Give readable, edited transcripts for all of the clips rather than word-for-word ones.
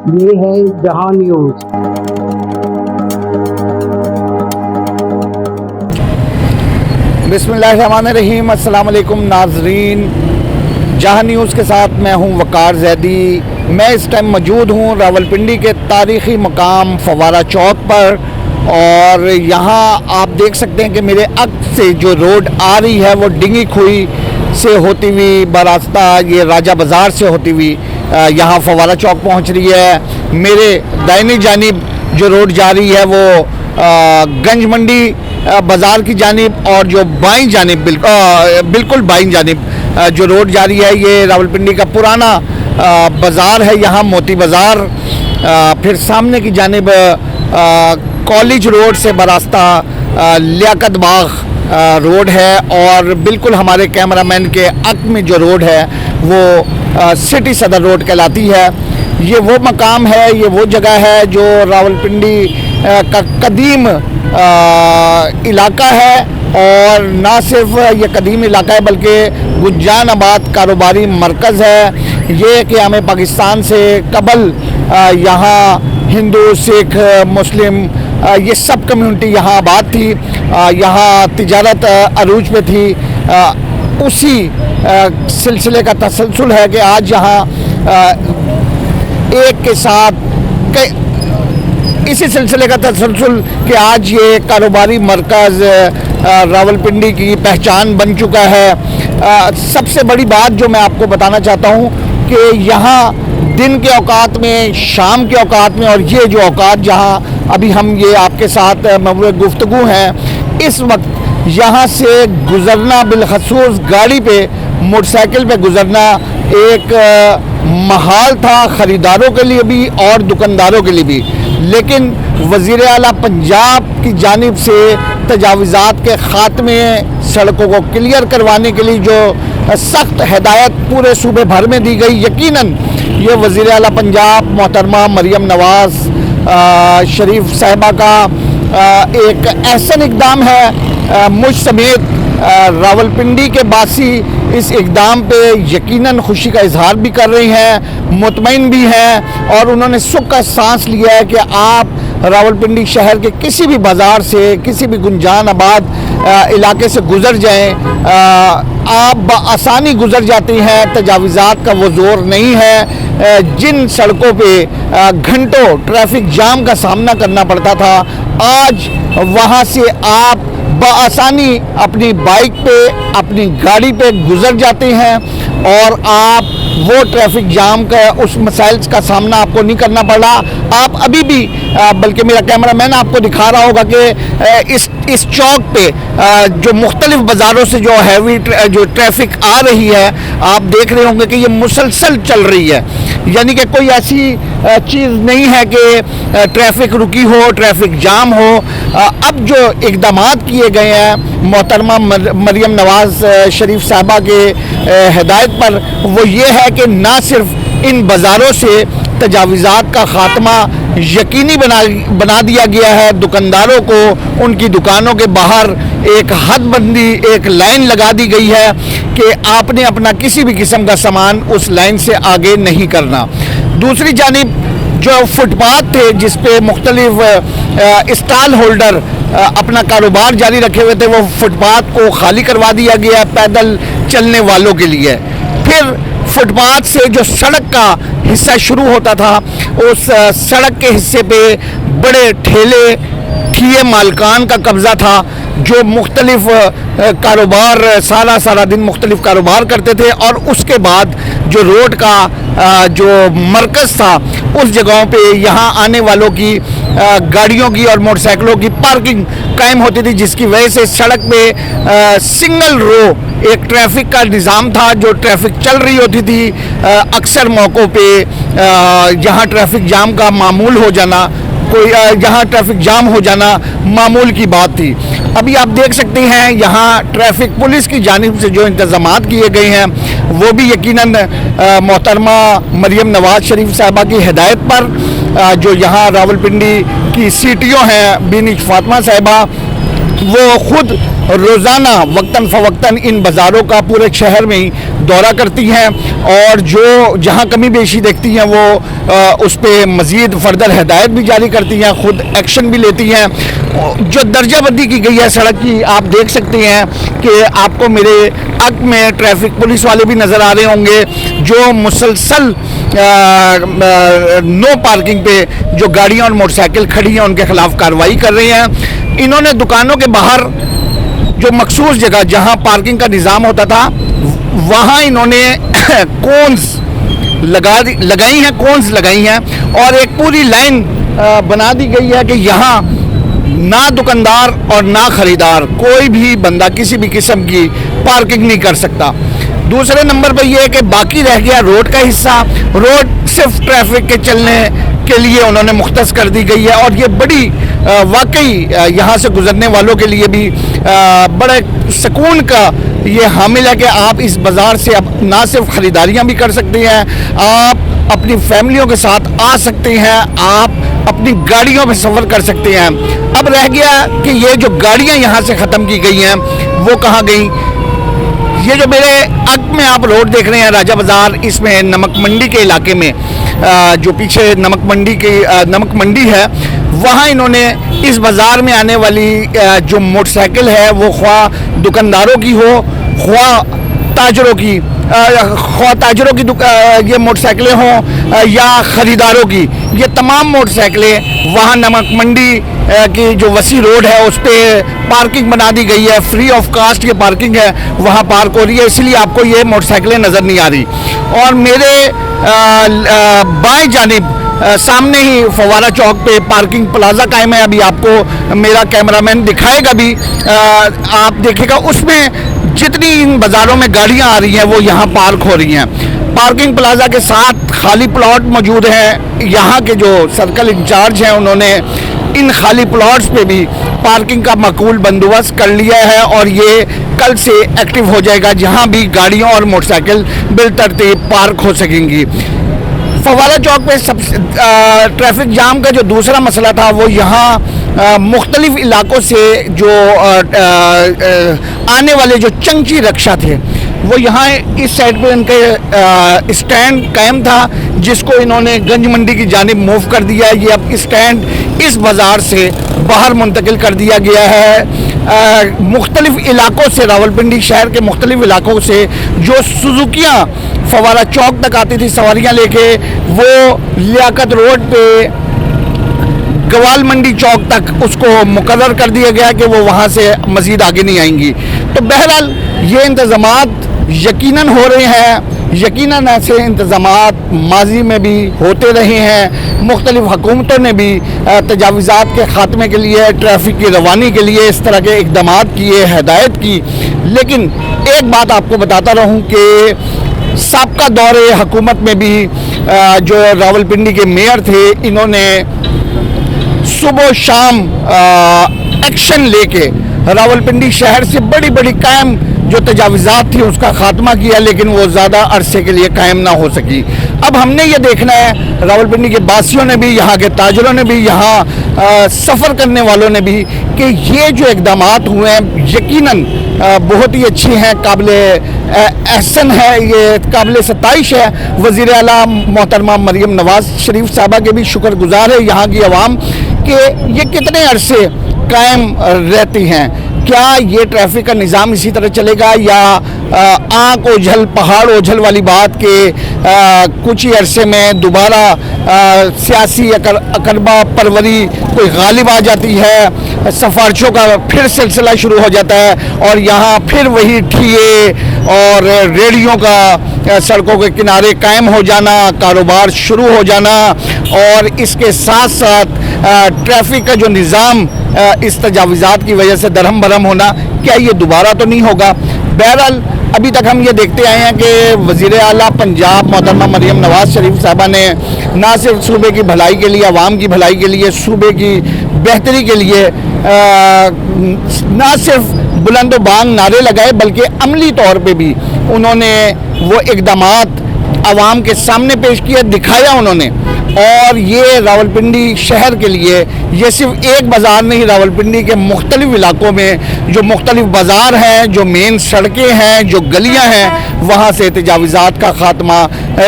ये है जहां न्यूज। बिस्मिल्लाहिर्रहमानिर्रहीम। अस्सलाम वालेकुम नाजरीन, जहां न्यूज़ के साथ मैं हूं वकार जैदी। मैं इस टाइम मौजूद हूं रावलपिंडी के तारीख़ी मकाम फवारा चौक पर, और यहाँ आप देख सकते हैं कि मेरे अक्स से जो रोड आ रही है वो डिंगी खुई से होती हुई बरास्ता ये राजा बाज़ार से होती हुई यहाँ फवारा चौक पहुँच रही है। मेरे दाहिनी जानिब जो रोड जा रही है वो गंज मंडी बाज़ार की जानिब, और जो बाईं जानिब बिल्कुल बाईं जानिब जो रोड जा रही है ये रावलपिंडी का पुराना बाज़ार है, यहाँ मोती बाज़ार। फिर सामने की जानिब कॉलेज रोड से बरास्ता लियाकत बाग रोड है, और बिल्कुल हमारे कैमरामैन के अक में जो रोड है वो सिटी सदर रोड कहलाती है। ये वो मकाम है, ये वो जगह है जो रावलपिंडी का कदीम इलाका है, और ना सिर्फ ये कदीम इलाका है बल्कि गुज्जानाबाद कारोबारी मरकज़ है। ये कि हमें पाकिस्तान से कबल यहाँ हिंदू सिख मुस्लिम ये सब कम्युनिटी यहाँ आबाद थी, यहाँ तिजारत अरूज पे थी। उसी सिलसिले का तसलसल है कि आज यहाँ एक के साथ इसी सिलसिले का तसलसल कि आज ये कारोबारी मरकज़ रावलपिंडी की पहचान बन चुका है। सबसे बड़ी बात जो मैं आपको बताना चाहता हूँ कि यहाँ दिन के औकात में, शाम के औकात में, और ये जो औकात जहाँ अभी हम ये आपके साथ मौजूद गुफ्तगू हैं, इस वक्त यहाँ से गुज़रना बिलखसूस गाड़ी पे मोटरसाइकिल पे गुज़रना एक महाल था ख़रीदारों के लिए भी और दुकानदारों के लिए भी। लेकिन वज़ीर आला पंजाब की जानिब से तजावीज़ात के ख़ात्मे, सड़कों को क्लियर करवाने के लिए जो सख्त हिदायत पूरे सूबे भर में दी गई, यकीनन ये वज़ीर आला पंजाब मोहतरमा मरियम नवाज़ शरीफ साहिबा का एक एहसन इक़दाम है। मुझ समेत रावलपिंडी के बासी इस इक़दाम पे यकीनन खुशी का इजहार भी कर रही हैं, मुतमईन भी हैं, और उन्होंने सुख का सांस लिया है कि आप रावलपिंडी शहर के किसी भी बाज़ार से, किसी भी गुंजानाबाद इलाके से गुज़र जाएं, आप बआसानी गुज़र जाती हैं। तजावीज़ात का वो ज़ोर नहीं है। जिन सड़कों पे घंटों ट्रैफिक जाम का सामना करना पड़ता था, आज वहाँ से आप बआसानी अपनी बाइक पे, अपनी गाड़ी पे गुज़र जाते हैं, और आप वो ट्रैफिक जाम का उस मसाइल का सामना आपको नहीं करना पड़ा। आप अभी भी बल्कि मेरा कैमरामैन आपको दिखा रहा होगा कि इस चौक पे जो मुख्तलिफ बाज़ारों से जो हैवी जो ट्रैफिक आ रही है, आप देख रहे होंगे कि ये मुसलसल चल रही है। यानी कि कोई ऐसी चीज़ नहीं है कि ट्रैफिक रुकी हो, ट्रैफिक जाम हो। अब जो इक़दामात किए गए हैं मोहतरमा मरियम नवाज़ शरीफ साहबा के हिदायत पर, वो ये है कि ना सिर्फ इन बाज़ारों से तजावीज़ात का ख़ात्मा यकीनी बना दिया गया है, दुकानदारों को उनकी दुकानों के बाहर एक हदबंदी, एक लाइन लगा दी गई है कि आपने अपना किसी भी किस्म का सामान उस लाइन से आगे नहीं करना। दूसरी जानिब जो फुटपाथ थे जिस पे मुख्तलिफ स्टॉल होल्डर अपना कारोबार जारी रखे हुए थे, वो फुटपाथ को खाली करवा दिया गया पैदल चलने वालों के लिए। फिर फुटपाथ से जो सड़क का हिस्सा शुरू होता था, उस सड़क के हिस्से पे बड़े ठेले ठिए मालकान का कब्ज़ा था, जो मुख्तलिफ कारोबार सारा दिन मुख्तलिफ कारोबार करते थे। और उसके बाद जो रोड का जो मरकज़ था, उस जगहों पे यहाँ आने वालों की गाड़ियों की और मोटरसाइकिलों की पार्किंग कायम होती थी, जिसकी वजह से सड़क पे सिंगल रो एक ट्रैफिक का निज़ाम था। जो ट्रैफिक चल रही होती थी, अक्सर मौक़ों पे यहाँ ट्रैफिक जाम का मामूल हो जाना, यहाँ ट्रैफिक जाम हो जाना मामूल की बात थी। अभी आप देख सकते हैं यहाँ ट्रैफिक पुलिस की जानिब से जो इंतज़ामात किए गए हैं, वो भी यकीनन मोहतरमा मरियम नवाज़ शरीफ साहबा की हिदायत पर, जो यहाँ रावलपिंडी की CTO हैं बीनी फातिमा साहिबा, वो ख़ुद रोज़ाना वक्तन फ़वक्तन इन बाज़ारों का पूरे शहर में ही दौरा करती हैं और जो जहां कमी बेशी देखती हैं वो उस पर मज़ीद फर्दर हिदायत भी जारी करती हैं, ख़ुद एक्शन भी लेती हैं। जो दर्जाबंदी की गई है सड़क की, आप देख सकते हैं कि आपको मेरे अग में ट्रैफिक पुलिस वाले भी नज़र आ रहे होंगे जो मुसलसल नो पार्किंग पे जो गाड़ियां और मोटरसाइकिल खड़ी हैं उनके खिलाफ कार्रवाई कर रहे हैं। इन्होंने दुकानों के बाहर जो मखसूस जगह जहां पार्किंग का निज़ाम होता था वहां इन्होंने कोन्स लगाई हैं, कोन्स लगाई हैं और एक पूरी लाइन बना दी गई है कि यहाँ ना दुकानदार और ना खरीदार कोई भी बंदा किसी भी किस्म की पार्किंग नहीं कर सकता। दूसरे नंबर पर यह है कि बाकी रह गया रोड का हिस्सा, रोड सिर्फ ट्रैफिक के चलने के लिए उन्होंने मुख्तस कर दी गई है और ये बड़ी वाकई यहाँ से गुजरने वालों के लिए भी बड़े सुकून का ये हामिल है कि आप इस बाज़ार से अब ना सिर्फ ख़रीदारियाँ भी कर सकते हैं, आप अपनी फैमिलियों के साथ आ सकते हैं, आप अपनी गाड़ियों में सफ़र कर सकते हैं। अब रह गया कि ये जो गाड़ियाँ यहाँ से ख़त्म की गई हैं वो कहाँ गई। ये जो मेरे अग में आप रोड देख रहे हैं राजा बाज़ार, इसमें नमक मंडी के इलाके में जो पीछे नमक मंडी है वहाँ इन्होंने इस बाज़ार में आने वाली जो मोटरसाइकिल है वो ख्वाह दुकानदारों की हो ख्वाह ताजरों की ये मोटरसाइकिलें हों या ख़रीदारों की, ये तमाम मोटरसाइकिलें वहाँ नमक मंडी की जो वसी रोड है उस पर पार्किंग बना दी गई है, फ्री ऑफ कास्ट ये पार्किंग है, वहाँ पार्क हो रही है, इसलिए आपको ये मोटरसाइकिलें नज़र नहीं आ रही। और मेरे बाएं जानिब सामने ही फवारा चौक पे पार्किंग प्लाजा कायम है, अभी आपको मेरा कैमरामैन दिखाएगा भी, आप देखिएगा उसमें जितनी इन बाज़ारों में गाड़ियां आ रही हैं वो यहाँ पार्क हो रही हैं। पार्किंग प्लाजा के साथ खाली प्लॉट मौजूद हैं, यहाँ के जो सर्कल इंचार्ज हैं उन्होंने इन खाली प्लॉट्स पे भी पार्किंग का माकूल बंदोबस्त कर लिया है और ये कल से एक्टिव हो जाएगा, जहाँ भी गाड़ियाँ और मोटरसाइकिल बिलतरतीब पार्क हो सकेंगी। फवारा चौक पे सब ट्रैफिक जाम का जो दूसरा मसला था वो यहाँ मुख्तलिफ इलाकों से जो आने वाले जो चंची रक्षा थे वो यहाँ इस साइड पे इनके स्टैंड कायम था, जिसको इन्होंने गंज मंडी की जानिब मूव कर दिया है। ये अब स्टैंड इस बाज़ार से बाहर मुंतकिल कर दिया गया है। मुख्तलिफ इलाकों से, रावलपिंडी शहर के मुख्तलिफ इलाकों से जो सुजुकियाँ फवारा चौक तक आती थी सवारियाँ लेके, वो लियाकत रोड पे गवाल मंडी चौक तक उसको मुकर्रर कर दिया गया कि वो वहाँ से मज़ीद आगे नहीं आएंगी। तो बहरहाल ये इंतज़ामात यकीनन हो रहे हैं, यकीनन ऐसे इंतज़ामात माजी में भी होते रहे हैं। मुख्तलिफ हुकूमतों ने भी तजावीज़ात के ख़ात्मे के लिए, ट्रैफिक की रवानी के लिए इस तरह के इक़दामात किए, हिदायत की। लेकिन एक बात आपको बताता रहूं कि साबका दौरे हुकूमत में भी जो रावलपिंडी के मेयर थे, इन्होंने सुबह शाम एक्शन लेके रावलपिंडी शहर से बड़ी बड़ी कायम जो तजावीज़ात थी उसका ख़ात्मा किया, लेकिन वो ज़्यादा अरसे के लिए कायम ना हो सकी। अब हमने ये देखना है, रावलपिंडी के बासियों ने भी, यहाँ के ताजरों ने भी, यहाँ सफ़र करने वालों ने भी, कि ये जो इक़दामात हुए हैं यकीनन बहुत ही अच्छी हैं, काबिले एहसन है, ये काबिले सताइश है। वज़ीर आला मोहतरमा मरीम नवाज़ शरीफ साहबा के भी शुक्रगुज़ार है यहाँ की आवाम कि ये कितने अरसे कायम रहती हैं। क्या ये ट्रैफिक का निज़ाम इसी तरह चलेगा या आँख ओझल पहाड़ ओझल वाली बात के कुछ ही अरसे में दोबारा सियासी अकरबा परवरी कोई गालिब आ जाती है, सफारशों का फिर सिलसिला शुरू हो जाता है और यहाँ फिर वही ठिये और रेडियों का सड़कों के किनारे कायम हो जाना, कारोबार शुरू हो जाना और इसके साथ साथ ट्रैफिक का जो निज़ाम इस तजावीज़ात की वजह से दरहम बरहम होना, क्या ये दोबारा तो नहीं होगा। बहरहाल अभी तक हम ये देखते आए हैं कि वज़ीर आला पंजाब मोहतरमा मरीम नवाज़ शरीफ साहबा ने ना सिर्फ सूबे की भलाई के लिए, आवाम की भलाई के लिए, सूबे की बेहतरी के लिए ना सिर्फ बुलंद बांग नारे लगाए बल्कि अमली तौर पे भी उन्होंने वो इक़दामात आवाम के सामने पेश किया, दिखाया उन्होंने। और ये रावलपिंडी शहर के लिए ये सिर्फ एक बाज़ार नहीं, रावलपिंडी के मुख्तलिफ इलाकों में जो मुख्तलिफ बाज़ार हैं, जो मेन सड़कें हैं, जो गलियां हैं, वहाँ से तजावीज़ात का ख़ात्मा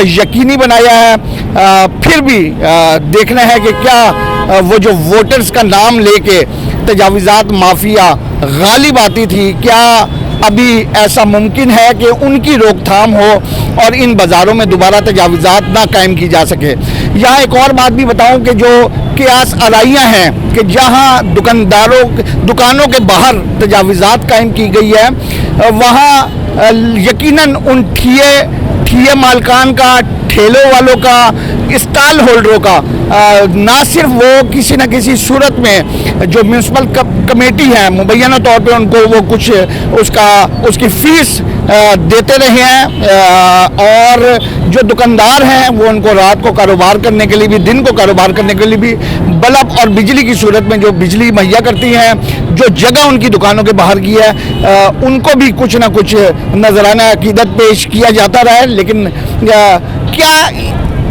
यकीनी बनाया है। फिर भी देखना है कि क्या वो जो वोटर्स का नाम लेके तजावीज़ात माफिया गालिब आती थी, क्या अभी ऐसा मुमकिन है कि उनकी रोकथाम हो और इन बाज़ारों में दोबारा तजावीज़ात ना कायम की जा सके। यहाँ एक और बात भी बताऊं कि जो कियास आराइयाँ हैं कि जहाँ दुकानों के बाहर तजावीज़ात कायम की गई है, वहाँ यकीनन उन ठिए मालकान का, ठेलों वालों का, स्टॉल होल्डरों का ना सिर्फ वो किसी न किसी सूरत में जो म्यूनसिपल कमेटी है मुबैना तौर पे उनको वो कुछ उसकी फीस देते रहे हैं, और जो दुकानदार हैं वो उनको रात को कारोबार करने के लिए भी, दिन को कारोबार करने के लिए भी बल्ब और बिजली की सूरत में जो बिजली मुहैया करती हैं, जो जगह उनकी दुकानों के बाहर की है, उनको भी कुछ ना कुछ नजराना अकीदत पेश किया जाता रहा है। लेकिन क्या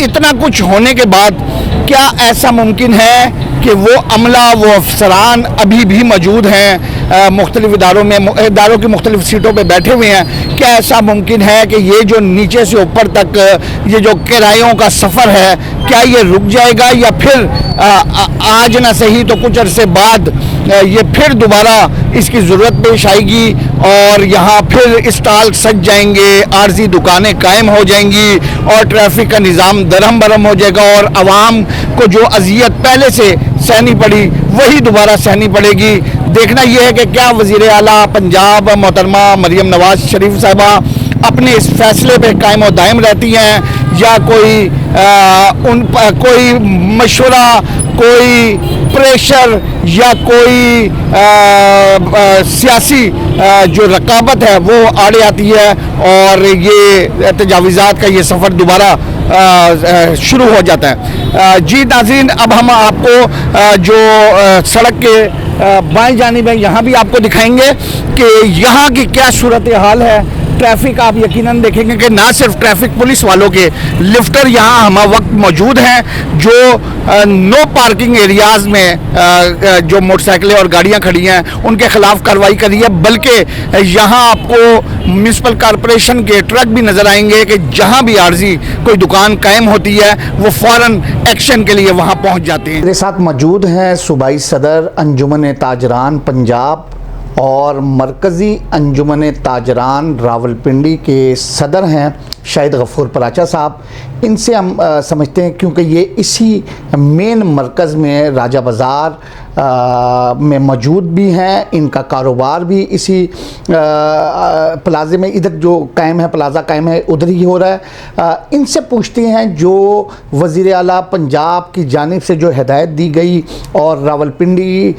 इतना कुछ होने के बाद क्या ऐसा मुमकिन है कि वो अमला, वो अफसरान अभी भी मौजूद हैं मुख्तलिफ इदारों की मुख्तलिफ सीटों पे बैठे हुए हैं? क्या ऐसा मुमकिन है कि ये जो नीचे से ऊपर तक ये जो किरायों का सफ़र है, क्या ये रुक जाएगा, या फिर आज ना सही तो कुछ अरसे बाद ये फिर दोबारा इसकी ज़रूरत पेश आएगी और यहाँ फिर स्टॉल सज जाएंगे, आर्जी दुकानें कायम हो जाएंगी और ट्रैफिक का निज़ाम दरहम बरहम हो जाएगा और आवाम को जो अजियत पहले से सहनी पड़ी वही दोबारा सहनी पड़ेगी? देखना यह है कि क्या वज़ीर आला पंजाब मोहतरमा मरियम नवाज शरीफ साहबा अपने इस फैसले पे कायम और दायम रहती हैं, या कोई मशवरा, कोई प्रेशर या कोई सियासी जो रकाबत है वो आड़े आती है और ये तजावीज़ात का ये सफ़र दोबारा शुरू हो जाता है। जी नाज़रीन, अब हम आपको जो सड़क के बाएं जानिब है यहाँ भी आपको दिखाएंगे कि यहाँ की क्या सूरत हाल है। ट्रैफिक आप यकीनन देखेंगे कि ना सिर्फ ट्रैफिक पुलिस वालों के लिफ्टर यहाँ हम वक्त मौजूद हैं जो नो पार्किंग एरियाज़ में जो मोटरसाइकिलें और गाड़ियाँ खड़ी हैं उनके ख़िलाफ़ कार्रवाई करी है, बल्कि यहाँ आपको म्यूनसिपल कॉरपोरेशन के ट्रक भी नज़र आएंगे कि जहाँ भी आर्जी कोई दुकान कायम होती है वो फ़ौरन एक्शन के लिए वहाँ पहुँच जाते हैं। मेरे साथ मौजूद हैं सूबाई सदर अंजुमन ताजरान पंजाब और मरकज़ी अंजुमन ताजरान रावलपिंडी के सदर हैं शाहिद गफूर पराचा साहब। इनसे हम समझते हैं, क्योंकि ये इसी मेन मरकज़ में राजा बाज़ार में मौजूद भी हैं, इनका कारोबार भी इसी प्लाजे में, इधर जो कायम है प्लाज़ा कायम है उधर ही हो रहा है। इनसे पूछते हैं जो वज़ीर आला पंजाब की जानिब से जो हिदायत दी गई और रावलपिंडी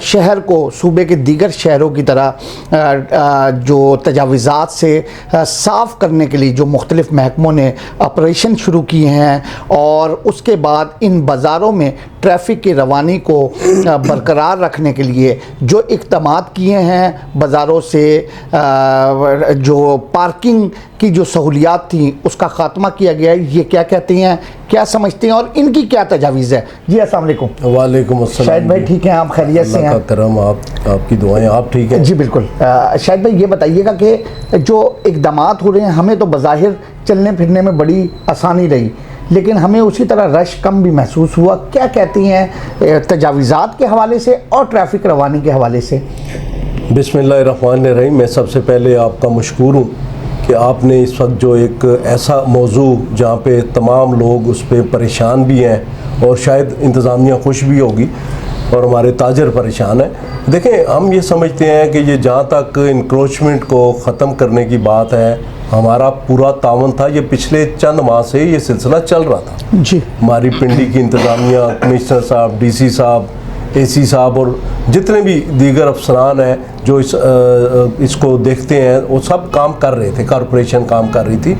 शहर को सूबे के दीगर शहरों की तरह जो तजावीज़ात से साफ़ करने के लिए जो मुख्तलिफ महकमों ने ऑपरेशन शुरू किए हैं और उसके बाद इन बाज़ारों में ट्रैफिक की रवानी को बरकरार रखने के लिए जो इक़दामात किए हैं, बाज़ारों से जो पार्किंग की जो सहूलियात थी उसका ख़ात्मा किया गया है, ये क्या कहती हैं, क्या समझते हैं और इनकी क्या तजावीज़ है? जी अस्सलाम वालेकुम। वालेकुम अस्सलाम। शाहिद भाई ठीक हैं आप? खैरियत से हैं? करम, आपकी दुआएं, आप ठीक हैं? जी बिल्कुल। शाहिद भाई ये बताइएगा कि जो इक़दामात हो रहे हैं, हमें तो बज़ाहिर चलने फिरने में बड़ी आसानी रही, लेकिन हमें उसी तरह रश कम भी महसूस हुआ। क्या कहती हैं तजावीज़ात के हवाले से और ट्रैफिक रवानी के हवाले से? बिस्मिल्लाहिर्रहमानिर्रहीम। मैं सबसे पहले आपका मशकूर हूँ कि आपने इस वक्त जो एक ऐसा मौजू जहाँ पे तमाम लोग उस पर परेशान भी हैं और शायद इंतज़ामिया खुश भी होगी और हमारे ताजर परेशान हैं। देखें, हम ये समझते हैं कि ये जहाँ तक इंक्रोचमेंट को ख़त्म करने की बात है, हमारा पूरा तावन था। ये पिछले चंद माह से ये सिलसिला चल रहा था जी। हमारी पिंडी की इंतज़ामिया, कमिश्नर साहब, डीसी साहब, एसी साहब और जितने भी दीगर अफसरान हैं जो इसको देखते हैं वो सब काम कर रहे थे, कॉरपोरेशन काम कर रही थी,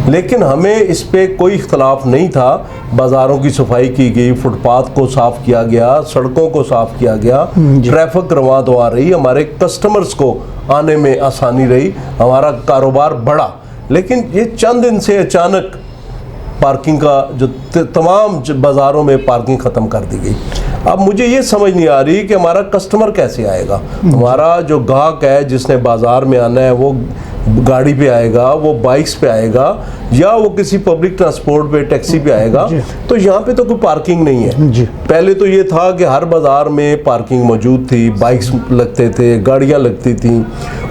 लेकिन हमें इस पे कोई इख्तलाफ नहीं था। बाज़ारों की सफाई की गई, फुटपाथ को साफ़ किया गया, सड़कों को साफ़ किया गया, ट्रैफिक रवां तो आ रही, हमारे कस्टमर्स को आने में आसानी रही, हमारा कारोबार बढ़ा। लेकिन ये चंद दिन से अचानक पार्किंग का जो तमाम बाज़ारों में पार्किंग ख़त्म कर दी गई। अब मुझे ये समझ नहीं आ रही कि हमारा कस्टमर कैसे आएगा, हमारा जो ग्राहक है जिसने बाज़ार में आना है वो गाड़ी पे आएगा, वो बाइक्स पे आएगा, या वो किसी पब्लिक ट्रांसपोर्ट पे टैक्सी पे आएगा। तो यहाँ पे तो कोई पार्किंग नहीं है। पहले तो ये था कि हर बाज़ार में पार्किंग मौजूद थी, बाइक्स लगते थे, गाड़ियाँ लगती थी,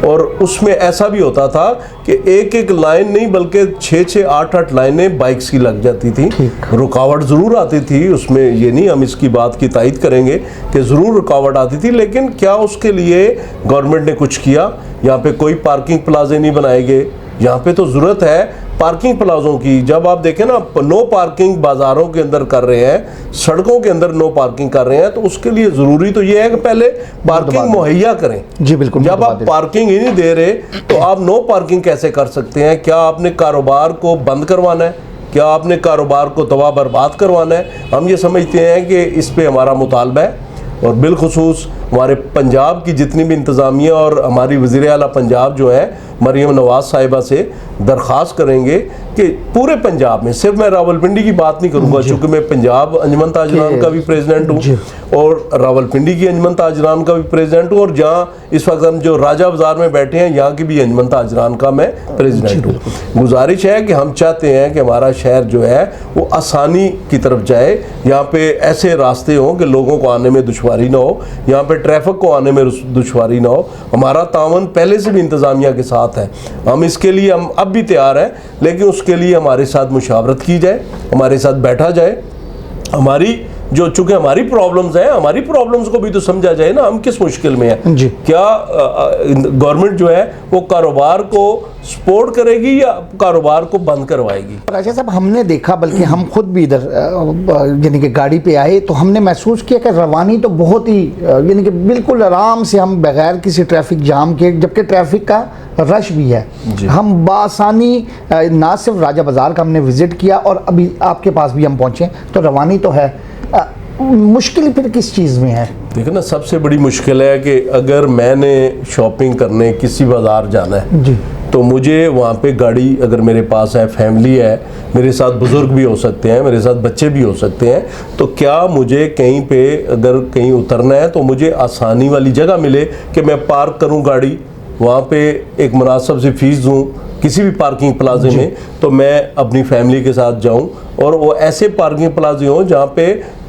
और उसमें ऐसा भी होता था कि एक एक लाइन नहीं बल्कि 6-6, 8-8 लाइनें बाइक्स की लग जाती थी। रुकावट ज़रूर आती थी उसमें, ये नहीं हम इसकी बात की तायद करेंगे कि ज़रूर रुकावट आती थी, लेकिन क्या उसके लिए गवर्नमेंट ने कुछ किया? यहाँ पे कोई पार्किंग प्लाजे नहीं बनाए गए। यहाँ पे तो ज़रूरत है पार्किंग प्लाजों की। जब आप देखें ना, नो पार्किंग बाज़ारों के अंदर कर रहे हैं, सड़कों के अंदर नो पार्किंग कर रहे हैं, तो उसके लिए ज़रूरी तो ये है कि पहले पार्किंग मुहैया करें। जी बिल्कुल। जब आप पार्किंग ही नहीं दे रहे तो आप नो पार्किंग कैसे कर सकते हैं? क्या आपने कारोबार को बंद करवाना है? क्या आपने कारोबार को तबाह बर्बाद करवाना है? हम ये समझते हैं कि इस पे हमारा मुतालबा है, और बिलखुसूस हमारे पंजाब की जितनी भी इंतज़ामिया और हमारी वज़ीर आला पंजाब जो है मरीम नवाज़ साहिबा से दरख्वास्त करेंगे कि पूरे पंजाब में, सिर्फ मैं रावलपिंडी की बात नहीं करूँगा चूँकि मैं पंजाब अंजुमन ताजरान का भी प्रेसिडेंट हूँ और रावलपिंडी की अंजुमन ताजरान का भी प्रेसिडेंट हूँ, और जहाँ इस वक्त हम जो राजा बाज़ार में बैठे हैं यहाँ की भी अंजुमन ताजरान का मैं प्रेसिडेंट हूँ। गुजारिश है कि हम चाहते हैं कि हमारा शहर जो है वो आसानी की तरफ जाए, यहाँ पे ऐसे रास्ते हों कि लोगों को आने में दुश्वारी ना हो, यहाँ पे ट्रैफिक को आने में दुश्वारी ना हो। हमारा तावन पहले से भी इंतज़ामिया के साथ है, हम इसके लिए हम अब भी तैयार हैं, लेकिन उसके लिए हमारे साथ मुशावरत की जाए, हमारे साथ बैठा जाए। हमारी जो चूँकि हमारी प्रॉब्लम्स हैं, हमारी प्रॉब्लम्स को भी तो समझा जाए ना, हम किस मुश्किल में हैं। क्या गवर्नमेंट जो है वो कारोबार को सपोर्ट करेगी या कारोबार को बंद करवाएगी? राजा साहब, हमने देखा, बल्कि हम खुद भी इधर यानी कि गाड़ी पे आए तो हमने महसूस किया कि रवानी तो बहुत ही यानी कि बिल्कुल आराम से हम बगैर किसी ट्रैफिक जाम के, जबकि ट्रैफिक का रश भी है, हम बासानी ना सिर्फ राजा बाज़ार का हमने विज़िट किया और अभी आपके पास भी हम पहुँचे, तो रवानी तो है। मुश्किल फिर किस चीज़ में है? देखो ना, सबसे बड़ी मुश्किल है कि अगर मैंने शॉपिंग करने किसी बाज़ार जाना है जी, तो मुझे वहाँ पे गाड़ी अगर मेरे पास है, फैमिली है, मेरे साथ बुज़ुर्ग भी हो सकते हैं, मेरे साथ बच्चे भी हो सकते हैं, तो क्या मुझे कहीं पे अगर कहीं उतरना है तो मुझे आसानी वाली जगह मिले कि मैं पार्क करूँ गाड़ी, वहाँ पे एक मुनासिब सी फ़ीस दूँ किसी भी पार्किंग प्लाजे में, तो मैं अपनी फैमिली के साथ जाऊँ, और वो ऐसे पार्किंग प्लाजे हों जहाँ पे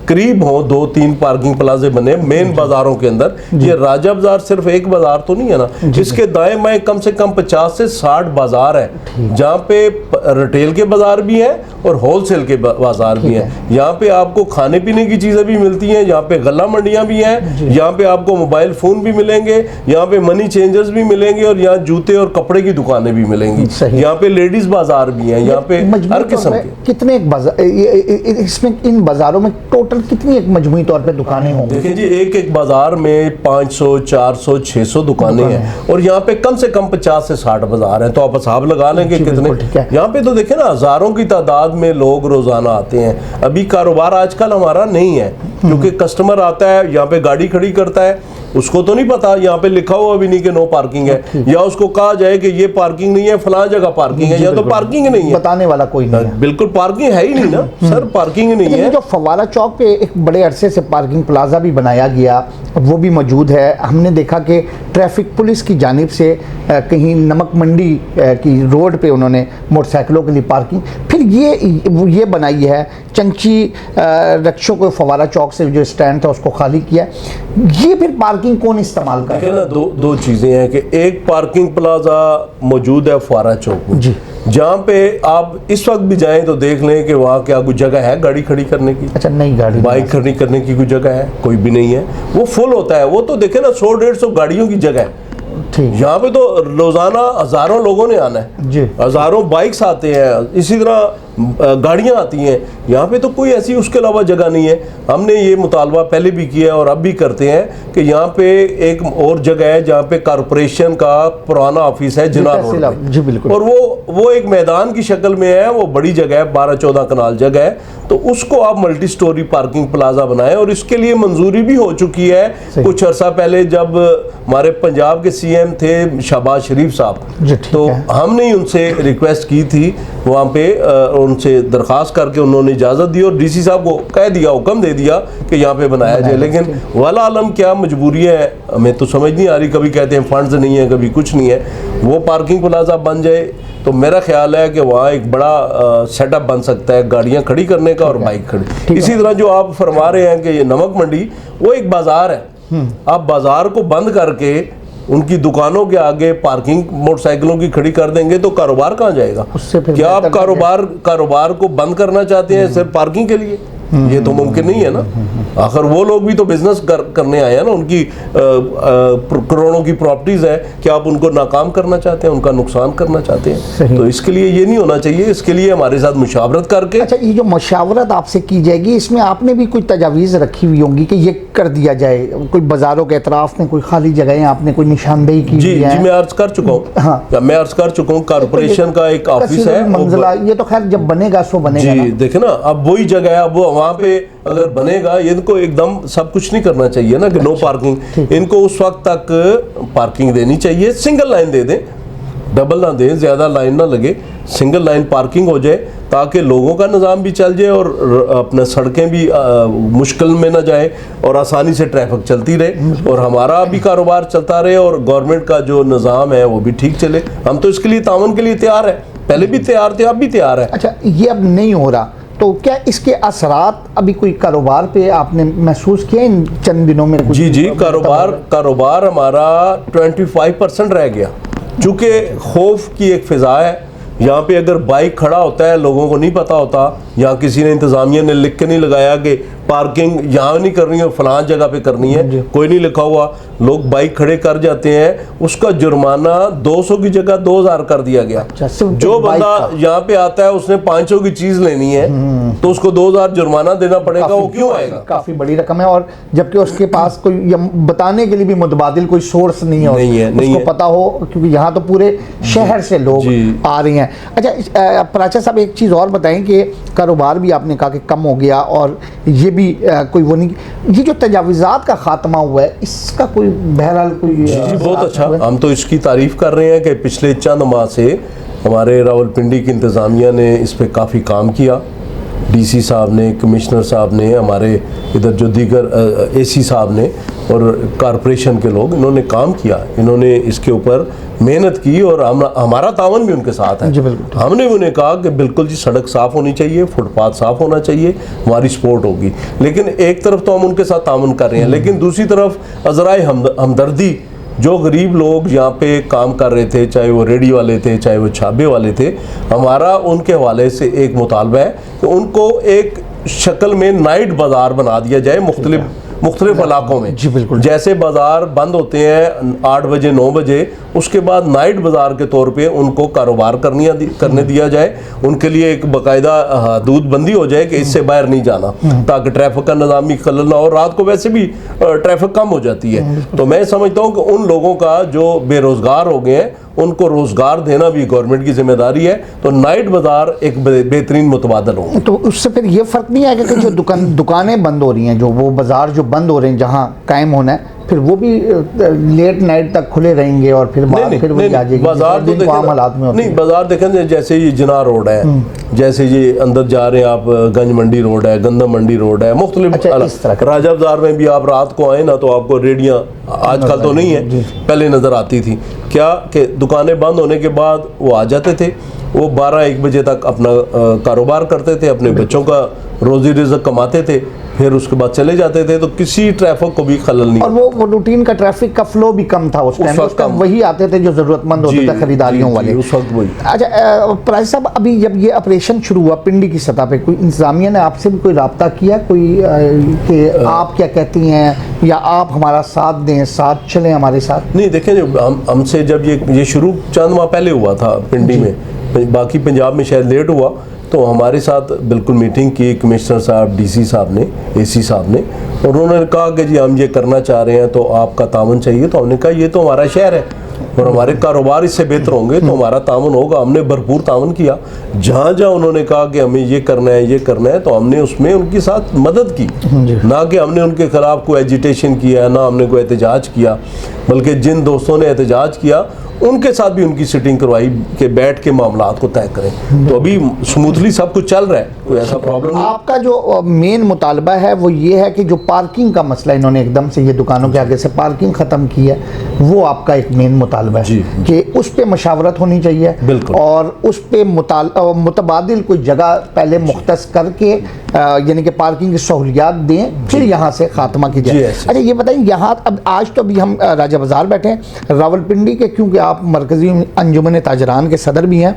करीब हो 2-3 पार्किंग प्लाजे बने मेन बाज़ारों के अंदर। ये राजा बाज़ार सिर्फ एक बाज़ार तो नहीं है ना, इसके दाएं बाएं कम से कम 50 से 60 बाज़ार हैं जहाँ पे रिटेल के बाज़ार भी हैं और होलसेल के बाज़ार भी हैं। यहाँ पे आपको खाने पीने की चीज़ें भी मिलती हैं, यहाँ पे गला मंडियाँ भी हैं, यहाँ पे आपको मोबाइल फ़ोन भी मिलेंगे, यहाँ पे मनी चेंजर्स भी मिलेंगे, और यहाँ जूते और कपड़े की दुकानें भी मिलेंगी, यहाँ पे लेडीज़ बाज़ार भी हैं, यहाँ पे हर किस्म के। कितने एक बाज़ार इसमें, इन बाज़ारों में टोटल कितनी एक मजमूई तौर पे दुकानें होंगी? देखिए जी, एक एक बाजार में 500, 400, 600 दुकानें हैं, और यहाँ पे कम से कम 50 से 60 बाजार हैं, तो आप हिसाब लगा लेंगे कितने। यहाँ पे तो देखें ना, हजारों की तादाद में लोग रोजाना आते हैं। अभी कारोबार आजकल हमारा नहीं है, क्योंकि कस्टमर आता है यहाँ पे गाड़ी खड़ी करता है, उसको तो नहीं पता यहाँ पे लिखा हुआ भी नहीं कि नो पार्किंग है, या उसको कहा जाए कि ये पार्किंग नहीं है, फलां जगह पार्किंग है, या तो पार्किंग नहीं है, बताने वाला कोई नहीं है। बिल्कुल पार्किंग है ही नहीं ना सर, पार्किंग नहीं है। जो फवारा चौक पे एक बड़े अरसे से पार्किंग प्लाजा भी बनाया गया, वो भी मौजूद है। हमने देखा कि ट्रैफिक पुलिस की जानिब से कहीं नमक मंडी की रोड पे उन्होंने मोटरसाइकिलों के लिए पार्किंग, फिर ये बनाई है चंची रक्षों को, फवारा चौक से जो स्टैंड था उसको खाली किया। ये फिर पार्किंग कौन इस्तेमाल कर रहा है? दो चीज़ें हैं कि एक पार्किंग प्लाजा मौजूद है फवारा चौक में, जहाँ पे आप इस वक्त भी जाएं तो देख लें कि वहाँ क्या कोई जगह है गाड़ी खड़ी करने की? अच्छा, नहीं, गाड़ी बाइक खड़ी करने की कोई जगह है? कोई भी नहीं है, वो फुल होता है। वो तो देखे ना 100-150 गाड़ियों की जगह है। यहाँ पे तो रोजाना हजारों लोगों ने आना है, हजारों बाइक्स आते हैं, इसी तरह गाड़ियाँ आती हैं। यहाँ पे तो कोई ऐसी उसके अलावा जगह नहीं है। हमने ये मुतालबा पहले भी किया और अब भी करते हैं कि यहाँ पे एक और जगह है जहाँ पे कारपोरेशन का पुराना ऑफिस है जिना रोड पे, जी बिल्कुल, और वो एक मैदान की शक्ल में है, वो बड़ी जगह है, 12-14 कनाल जगह है, तो उसको आप मल्टी स्टोरी पार्किंग प्लाजा बनाएं, और इसके लिए मंजूरी भी हो चुकी है। कुछ अर्सा पहले जब हमारे पंजाब के CM थे शहबाज शरीफ साहब, तो हमने उनसे रिक्वेस्ट की थी वहाँ पे, उनसे दरख्वास्त करके उन्होंने इजाज़त दी और डीसी साहब को कह दिया, हुक्म दे दिया कि यहाँ पे बनाया जाए। लेकिन वाला आलम क्या मजबूरियाँ हैं, हमें तो समझ नहीं आ रही। कभी कहते हैं फंड्स नहीं है, कभी कुछ नहीं है। वो पार्किंग प्लाजा बन जाए तो मेरा ख्याल है कि वहाँ एक बड़ा सेटअप बन सकता है गाड़ियाँ खड़ी करने का और बाइक खड़ी। इसी तरह जो आप फरमा रहे हैं कि ये नमक मंडी वो एक बाज़ार है, आप बाज़ार को बंद करके उनकी दुकानों के आगे पार्किंग मोटरसाइकिलों की खड़ी कर देंगे तो कारोबार कहाँ जाएगा? क्या आप कारोबार को बंद करना चाहते हैं सिर्फ पार्किंग के लिए? ये तो मुमकिन नहीं है ना। आखिर वो लोग भी तो बिजनेस करने आए हैं ना, उनकी करोड़ों की प्रॉपर्टीज है। क्या आप उनको नाकाम करना चाहते हैं, उनका नुकसान करना चाहते हैं? तो इसके लिए ये नहीं होना चाहिए। इसके लिए हमारे साथ मुशावरत करके। अच्छा, ये जो मशावरत आपसे की जाएगी इसमें आपने भी कोई तजावीज़ रखी हुई होंगी कि ये कर दिया जाए? कोई बाजारों के अतराफ में कोई खाली जगह आपने कोई निशानदेही की? जी मैं अर्ज कर चुका हूँ। हाँ, मैं अर्ज कर चुका हूँ। कारपोरेशन का एक ऑफिस है मंजिला, ये तो खैर जब बनेगा सो बनेगा जी। देखे ना, अब वही जगह है, अब वो वहाँ पे अगर बनेगा, इनको एकदम सब कुछ नहीं करना चाहिए ना कि नो पार्किंग। इनको उस वक्त तक पार्किंग देनी चाहिए, सिंगल लाइन दे दें, डबल ना दें, ज़्यादा लाइन ना लगे, सिंगल लाइन पार्किंग हो जाए ताकि लोगों का निज़ाम भी चल जाए और अपने सड़कें भी मुश्किल में ना जाए और आसानी से ट्रैफिक चलती रहे और हमारा भी कारोबार चलता रहे और गवर्नमेंट का जो निज़ाम है वो भी ठीक चले। हम तो इसके लिए तावन के लिए तैयार है, पहले भी तैयार थे, अब भी तैयार है। अच्छा, ये अब नहीं हो रहा तो क्या इसके असरात अभी कोई कारोबार पे आपने महसूस किया इन चंद दिनों में? जी कारोबार हमारा 25% रह गया, चूँकि खौफ की एक फ़िज़ा है। यहाँ पे अगर बाइक खड़ा होता है, लोगों को नहीं पता होता, यहाँ किसी ने इंतज़ामिया ने लिख के नहीं लगाया कि पार्किंग यहाँ नहीं करनी है, फलां जगह पे करनी है, कोई नहीं लिखा हुआ, लोग बाइक खड़े कर जाते हैं, उसका जुर्माना 200 की जगह 2000 कर दिया गया। जो बंदा यहाँ पे आता है उसने 500 की चीज़ लेनी है तो उसको 2000 जुर्माना देना पड़ेगा। वो क्यों आएगा? काफ़ी बड़ी रकम है और जबकि उसके पास कोई बताने के लिए भी मुतबादिल कोई सोर्स नहीं है, उसको पता हो, क्योंकि यहाँ तो पूरे शहर से लोग आ रहे हैं। अच्छा प्राचा साहब, एक चीज़ और बताएं कि कारोबार भी आपने कहा कि कम हो गया और ये भी कोई वो नहीं, ये जो तजावीज़ात का खात्मा हुआ है इसका कोई बहरहाल कोई? जी बहुत अच्छा, हम तो इसकी तारीफ़ कर रहे हैं कि पिछले चंद माह से हमारे रावलपिंडी की इंतज़ामिया ने इस पर काफ़ी काम किया। डीसी साहब ने, कमिश्नर साहब ने, हमारे इधर जो दीगर एसी साहब ने और कारपोरेशन के लोग, इन्होंने काम किया, इन्होंने इसके ऊपर मेहनत की और हमारा तावन भी उनके साथ है। हमने उन्हें कहा कि बिल्कुल जी सड़क साफ़ होनी चाहिए, फुटपाथ साफ़ होना चाहिए, हमारी सपोर्ट होगी। लेकिन एक तरफ तो हम उनके साथ तावन कर रहे हैं, लेकिन दूसरी तरफ अज़राए हमदर्दी, जो गरीब लोग यहाँ पे काम कर रहे थे, चाहे वो रेडी वाले थे, चाहे वो छाबे वाले थे, हमारा उनके हवाले से एक मुतालबा है कि उनको एक शक्ल में नाइट बाज़ार बना दिया जाए मुख्तलिफ इलाकों में। जी बिल्कुल। जैसे बाज़ार बंद होते हैं 8 बजे 9 बजे, उसके बाद नाइट बाज़ार के तौर पे उनको कारोबार करने दिया जाए। उनके लिए एक बाकायदा हदूद बंदी हो जाए कि इससे बाहर नहीं जाना, ताकि ट्रैफिक का निज़ामी खलल ना हो। रात को वैसे भी ट्रैफिक कम हो जाती है। तो मैं समझता हूँ कि उन लोगों का जो बेरोज़गार हो गए हैं उनको रोज़गार देना भी गवर्नमेंट की जिम्मेदारी है। तो नाइट बाज़ार एक बेहतरीन मुतबादल हो। तो उससे फिर ये फ़र्क नहीं आएगा कि जो दुकानें बंद हो रही हैं, जो वो बाज़ार जो बंद हो रहे हैं जहाँ कायम होना है, फिर वो भी लेट नाइट तक खुले रहेंगे और फिर बाज़ार तो नहीं, बाज़ार देखें जैसे ये जिना रोड है, जैसे ये अंदर जा रहे हैं आप, गंज मंडी रोड है, गंदम मंडी रोड है, मुख्तलिफ राजा बाज़ार में भी आप रात को आए ना तो आपको रेडियाँ, आजकल तो नहीं है, पहले नज़र आती थी। क्या कि दुकानें बंद होने के बाद वो आ जाते थे, वो 12-1 बजे तक अपना कारोबार करते थे, अपने बच्चों का रोज़ी रिज़्क कमाते थे, फिर उसके बाद चले जाते थे, तो किसी ट्रैफिक को भी खलल नहीं। और वो रूटीन का ट्रैफिक का फ्लो भी कम था उस टाइम, वही आते थे जो ज़रूरतमंद होते थे खरीदारियों वाले उस वक्त वही। अच्छा प्राचा साहब, अभी जब ये ऑपरेशन शुरू हुआ पिंडी की सतह पे, कोई इंतज़ामिया ने आपसे भी कोई रब्ता किया कोई कि आप क्या कहती हैं या आप हमारा साथ दें, साथ चलें हमारे साथ? नहीं, देखें जो हमसे जब ये शुरू चंद माह पहले हुआ था पिंडी में, बाकी पंजाब में शायद लेट हुआ, तो हमारे साथ बिल्कुल मीटिंग की कमिश्नर साहब, डीसी साहब ने, एसी साहब ने, और उन्होंने कहा कि जी हम ये करना चाह रहे हैं तो आपका तावन चाहिए। तो हमने कहा ये तो हमारा शहर है और हमारे कारोबार इससे बेहतर होंगे तो हमारा तावन होगा। हमने भरपूर तावन किया। जहाँ जहाँ उन्होंने कहा कि हमें ये करना है ये करना है, तो हमने उसमें उनके साथ मदद की, ना कि हमने उनके खिलाफ कोई एजिटेशन किया, ना हमने कोई एहतजाज किया, बल्कि जिन दोस्तों ने एहतजाज किया उनके साथ भी उनकी सिटिंग करवाई कि बैठ के मामलात को तय करें। तो अभी स्मूथली सब कुछ चल रहा है, कोई ऐसा प्रॉब्लम नहीं। आपका जो मेन मुतालबा है वो ये है कि जो पार्किंग का मसला इन्होंने एकदम से ये दुकानों के आगे से पार्किंग ख़त्म की है, वो आपका एक मेन मुतालबा है कि उस पर मशावरत होनी चाहिए, बिल्कुल, और उस पर मुतबादिल कोई जगह पहले मुख्तस करके यानी कि पार्किंग की सहूलियात दें, फिर यहाँ से खात्मा की जाए। अच्छा ये बताइए, यहाँ अब आज तो अभी हम राजा बाज़ार बैठे हैं रावलपिंडी के, क्योंकि आप मरकज़ी अंजुमन ताजरान के सदर भी हैं,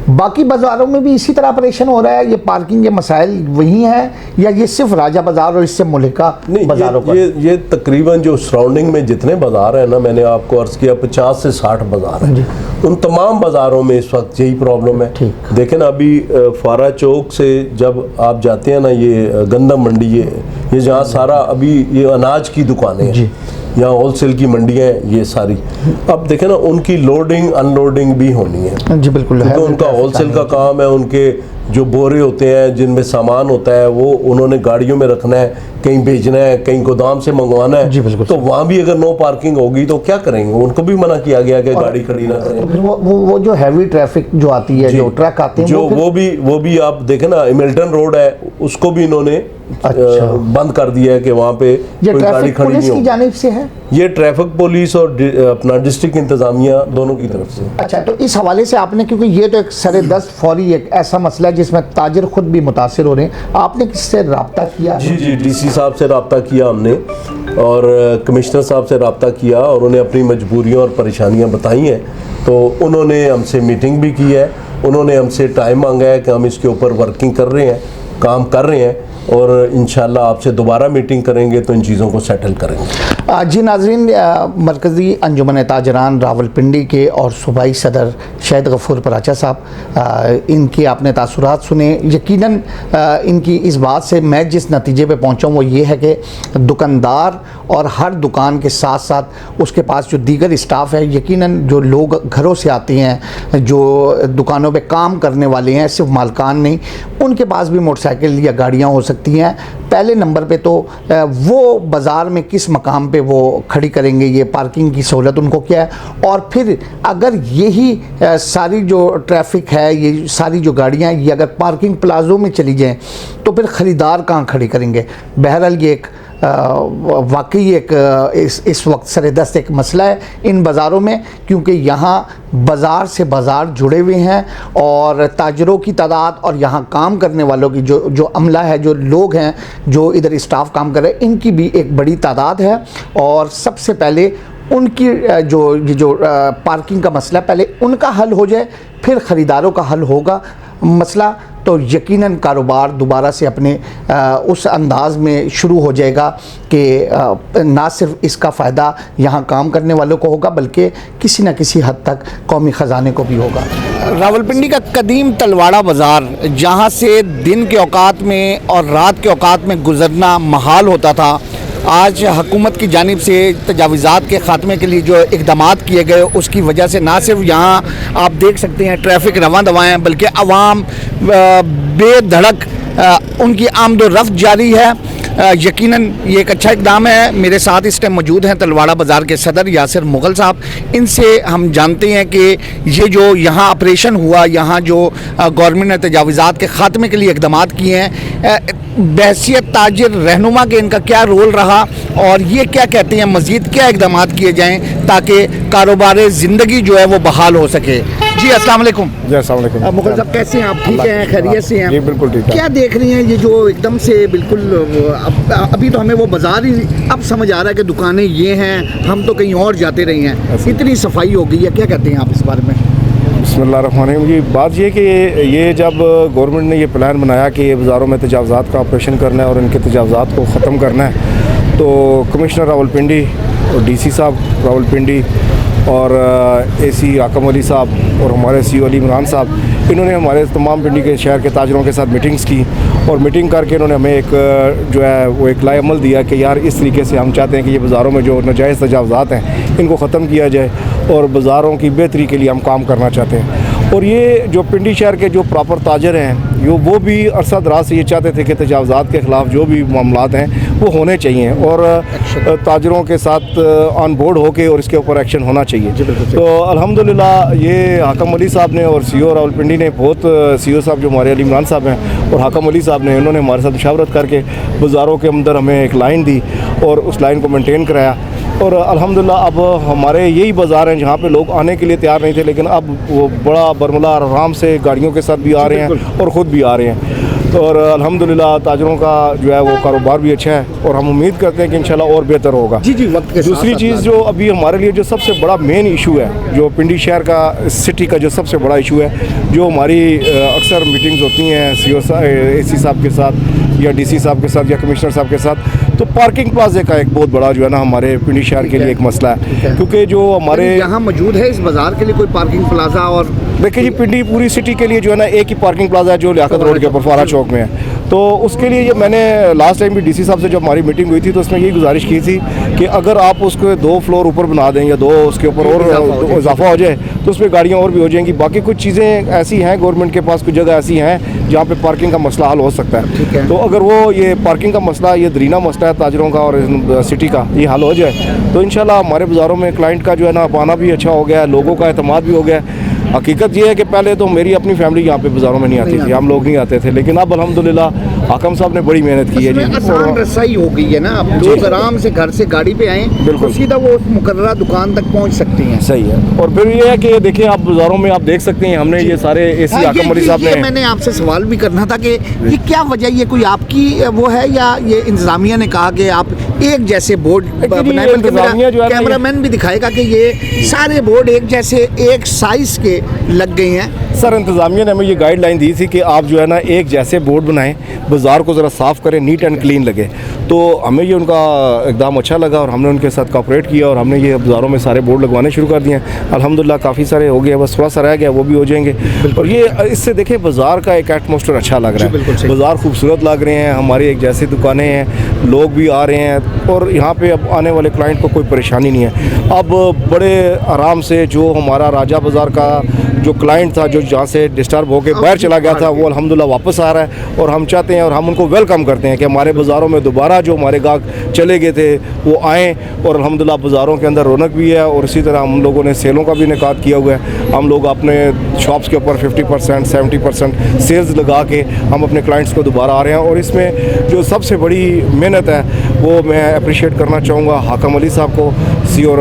बाकी बाज़ारों में भी इसी तरह ऑपरेशन हो रहा है? ये पार्किंग के मसाइल वही हैं या ये सिर्फ राजा बाज़ार और इससे मुल्का बाज़ारों पर? ये तकरीबन जो सराउंडिंग में जितने बाज़ार हैं ना, मैंने आपको अर्ज़ किया 50 से 60 बाज़ार हैं, उन तमाम बाज़ारों में इस वक्त यही प्रॉब्लम है। देखें ना, अभी फारा चौक से जब आप जाते हैं ना, ये गंदम मंडी, ये जहाँ सारा अभी ये अनाज की दुकानें हैं, यहाँ होलसेल की मंडियाँ हैं ये सारी, अब देखें ना उनकी लोडिंग अनलोडिंग भी होनी है। जी बिल्कुल, तो उनका होलसेल का काम है, उनके जो बोरे होते हैं जिनमें सामान होता है वो उन्होंने गाड़ियों में रखना है, कहीं भेजना है, कहीं गोदाम से मंगवाना है। जी बिल्कुल, तो वहाँ भी अगर नो पार्किंग होगी तो क्या करेंगे? उनको भी मना किया गया कि गाड़ी खड़ी ना करें। तो वो जो हैवी ट्रैफिक जो आती है, जो ट्रक आते हैं, जो वो भी आप देखें ना, मिल्टन रोड है उसको भी इन्होंने बंद कर दिया है कि वहाँ पे कोई गाड़ी खड़ी नहीं हो। जानिब से है ये ट्रैफिक पुलिस और अपना डिस्ट्रिक्ट इंतजामिया दोनों की तरफ से। अच्छा, तो इस हवाले से आपने, क्योंकि ये तो एक सरे-दस्त फौरी एक ऐसा मसला है जिसमें ताजिर खुद भी मुतासिर हो रहे हैं, आपने किससे रब्ता किया? जी डीसी साहब से रब्ता किया हमने, और कमिश्नर साहब से रब्ता किया, और उन्हें अपनी मजबूरियाँ और परेशानियाँ बताई हैं। तो उन्होंने हमसे मीटिंग भी की है, उन्होंने हमसे टाइम मांगा है कि हम इसके ऊपर वर्किंग कर रहे हैं, काम कर रहे हैं, और इंशाल्लाह आपसे दोबारा मीटिंग करेंगे तो इन चीज़ों को सेटल करेंगे। जी नाज़रीन, मरकज़ी अंजुमन ताजरान रावलपिंडी के और सूबाई सदर शाहिद गफूर पराचा साहब, इनके आपने तासुरात सुने। यकीनन इनकी इस बात से मैं जिस नतीजे पे पहुंचा हूँ वो ये है कि दुकानदार और हर दुकान के साथ साथ उसके पास जो दीगर स्टाफ है, यकीनन जो लोग घरों से आते हैं, जो दुकानों पे काम करने वाले हैं, सिर्फ मालकान नहीं, उनके पास भी मोटरसाइकिल या गाड़ियाँ हो सकती हैं। पहले नंबर पे तो वो बाज़ार में किस मकाम पे वो खड़ी करेंगे, ये पार्किंग की सहूलत उनको क्या है, और फिर अगर यही सारी जो ट्रैफिक है, ये सारी जो गाड़ियाँ ये अगर पार्किंग प्लाजों में चली जाएं तो फिर ख़रीदार कहाँ खड़ी करेंगे? बहरहाल ये एक वाकई एक इस वक्त सरेदस्त एक मसला है इन बाज़ारों में, क्योंकि यहाँ बाज़ार से बाज़ार जुड़े हुए हैं और ताजरों की तादाद और यहाँ काम करने वालों की जो अमला है, जो लोग हैं, जो इधर स्टाफ काम कर रहे हैं, इनकी भी एक बड़ी तादाद है। और सबसे पहले उनकी जो पार्किंग का मसला, पहले उनका हल हो जाए, फिर ख़रीदारों का हल होगा मसला, तो यकीनन कारोबार दोबारा से अपने उस अंदाज में शुरू हो जाएगा कि ना सिर्फ इसका फ़ायदा यहाँ काम करने वालों को होगा, बल्कि किसी न किसी हद तक कौमी ख़जाने को भी होगा। रावलपिंडी का कदीम तलवाड़ा बाज़ार, जहाँ से दिन के औकात में और रात के औकात में गुजरना महाल होता था, आज हुकूमत की जानिब से तजावीज़ात के ख़ात्मे के लिए जो इक़दामात किए गए, उसकी वजह से ना सिर्फ यहाँ आप देख सकते हैं ट्रैफिक रवां दवां है, बल्कि आवाम बेधड़क उनकी आमदो रफ्त जारी है। यकीनन ये एक अच्छा इक़दाम है। मेरे साथ इस टाइम मौजूद हैं तलवाड़ा बाज़ार के सदर यासिर मुग़ल साहब। इनसे हम जानते हैं कि ये जो यहाँ ऑपरेशन हुआ, यहाँ जो गवर्नमेंट ने तजावीज़ात के ख़ात्मे के लिए इक़दामात किए हैं, बहसियत ताजिर रहनुमा के इनका क्या रोल रहा, और ये क्या कहते हैं मज़ीद क्या इक़दामात किए जाएँ ताकि कारोबार ज़िंदगी जो है वो बहाल हो सके? जी अस्सलाम वालेकुम। जी अस्सलाम वालेकुम। मुग़ल साहब कैसे हैं आप? ठीक हैं, खैरियत से हैं? जी बिल्कुल ठीक है। क्या देख रही हैं ये जो एकदम से बिल्कुल अभी तो हमें वो बाज़ार ही अब समझ आ रहा है कि दुकानें ये हैं, हम तो कहीं और जाते रहे हैं, इतनी सफाई हो गई है, क्या कहते हैं आप इस बारे में? बिस्मिल्लाहिर्रहमानिर्रहीम। जी बात ये कि ये जब गवर्नमेंट ने ये प्लान बनाया कि ये बाज़ारों में तजावज़ात का ऑपरेशन करना है और इनके तजावज़ात को ख़त्म करना है, तो कमिश्नर रावलपिंडी और डीसी साहब रावलपिंडी और एसी आकम अली साहब और हमारे सीओ अली इमरान साहब, इन्होंने हमारे तमाम पिंडी के शहर के ताजरों के साथ मीटिंग्स की, और मीटिंग करके इन्होंने हमें एक जो है वो एक लाए अमल दिया कि यार इस तरीके से हम चाहते हैं कि ये बाज़ारों में जो नाजायज़ तजावज़ात हैं इनको ख़त्म किया जाए और बाज़ारों की बेहतरी के लिए हम काम करना चाहते हैं। और ये जो पिंडी शहर के जो प्रॉपर ताजर हैं वो भी अरसा दराज से ये चाहते थे कि तजावज़ात के ख़िलाफ़ जो भी मामलात हैं वो होने चाहिए और ताजरों के साथ ऑन बोर्ड होके और इसके ऊपर एक्शन होना चाहिए। तो अल्हम्दुलिल्लाह ये हाकम अली साहब ने और सीओ रावलपिंडी ने बहुत, सीओ साहब जो हमारे अली इमरान साहब हैं और हाकम अली साहब ने, इन्होंने हमारे साथ मुशावरत करके बाज़ारों के अंदर हमें एक लाइन दी और उस लाइन को मेंटेन कराया और अल्हम्दुलिल्लाह अब हमारे यही बाज़ार हैं जहाँ पे लोग आने के लिए तैयार नहीं थे, लेकिन अब वो बड़ा बरमला आराम से गाड़ियों के साथ भी आ रहे हैं और ख़ुद भी आ रहे हैं। तो और अल्हम्दुलिल्लाह ताजरों का जो है वो कारोबार भी अच्छा है और हम उम्मीद करते हैं कि इंशाल्लाह और बेहतर होगा। जी वक्त के दूसरी चीज़ जो अभी हमारे लिए जो सबसे बड़ा मेन इशू है, जो पिंडी शहर का, सिटी का जो सबसे बड़ा इशू है, जो हमारी अक्सर मीटिंग्स होती हैं सीओ एसी साहब के साथ या डीसी साहब के साथ या कमिश्नर साहब के साथ, तो पार्किंग प्लाजे का एक बहुत बड़ा जो है ना हमारे पिंडी शहर के लिए एक मसला है, क्योंकि जो हमारे यहाँ मौजूद है इस बाज़ार के लिए कोई पार्किंग प्लाजा? और देखिए जी, पिंडी पूरी सिटी के लिए जो है ना एक ही पार्किंग प्लाजा है जो लियाकत रोड के ऊपर फवारा चौक में है। तो उसके लिए ये मैंने लास्ट टाइम भी डीसी साहब से जब हमारी मीटिंग हुई थी तो उसमें यही गुजारिश की थी कि अगर आप उसको 2 फ्लोर ऊपर बना दें या 2 उसके ऊपर और इजाफा हो जाए तो उसमें गाड़ियाँ और भी हो जाएंगी। बाकी कुछ चीज़ें ऐसी हैं, गवर्नमेंट के पास कुछ जगह ऐसी हैं जहाँ पे पार्किंग का मसला हल हो सकता है। तो अगर वो ये पार्किंग का मसला, ये दरीना मसला है ताजरों का और सिटी का, ये हल हो जाए तो इंशाल्लाह हमारे बाज़ारों में क्लाइंट का जो है ना आना भी अच्छा हो गया है, लोगों का एतमाद भी हो गया है। हकीकत ये है कि पहले तो मेरी अपनी फैमिली यहाँ पे बाज़ारों में नहीं आती थी, हम लोग नहीं आते थे, लेकिन अब अल्हम्दुलिल्लाह हाकम साहब ने बड़ी मेहनत की है जी। आसान रसाई हो गई है ना, अब लोग आराम से घर से गाड़ी पे आएँ, बिल्कुल सीधा वो उस मुकर्ररा दुकान तक पहुँच सकती हैं। सही है। और फिर ये है कि देखिए आप बाज़ारों में आप देख सकते हैं, हमने ये सारे एसी हाकम अली साहब ने, मैंने आपसे सवाल भी करना था कि ये क्या वजह, ये कोई आपकी वो है या ये इंतजामिया ने कहा कि आप एक जैसे बोर्ड बनाए? कैमरामैन भी दिखाएगा कि ये सारे बोर्ड एक जैसे एक साइज के लग गए हैं। सर इंतज़ामिया ने हमें ये गाइडलाइन दी थी कि आप जो है ना एक जैसे बोर्ड बनाएं, बाज़ार को ज़रा साफ़ करें, नीट एंड क्लीन लगे। तो हमें ये उनका एकदम अच्छा लगा और हमने उनके साथ कोऑपरेट किया और हमने ये बाज़ारों में सारे बोर्ड लगवाने शुरू कर दिए हैं। अल्हम्दुलिल्लाह काफ़ी सारे हो गए, बस थोड़ा सा रह गया, वो भी हो जाएंगे। और ये इससे देखें बाज़ार का एक एटमॉस्फेयर अच्छा लग रहा है, बाज़ार खूबसूरत लग रहे हैं, हमारी एक जैसी दुकानें हैं, लोग भी आ रहे हैं और यहाँ पे अब आने वाले क्लाइंट को कोई परेशानी नहीं है। अब बड़े आराम से जो हमारा राजा बाज़ार का जो क्लाइंट था, जो जहाँ से डिस्टर्ब होकर बाहर चला गया था, वो अल्हम्दुलिल्लाह वापस आ रहा है और हम चाहते हैं और हम उनको वेलकम करते हैं कि हमारे बाज़ारों में दोबारा जो हमारे गाहक चले गए थे वो आएँ और अल्हम्दुलिल्लाह बाज़ारों के अंदर रौनक भी है। और इसी तरह हम लोगों ने सेलों का भी इनेकाद किया हुआ है, हम लोग अपने शॉप्स के ऊपर 50% 70% सेल्स लगा के हम अपने क्लाइंट्स को दोबारा आ रहे हैं। और इसमें जो सबसे बड़ी मेहनत है वो मैं अप्रिशिएट करना चाहूँगा हाकम अली साहब को, सी और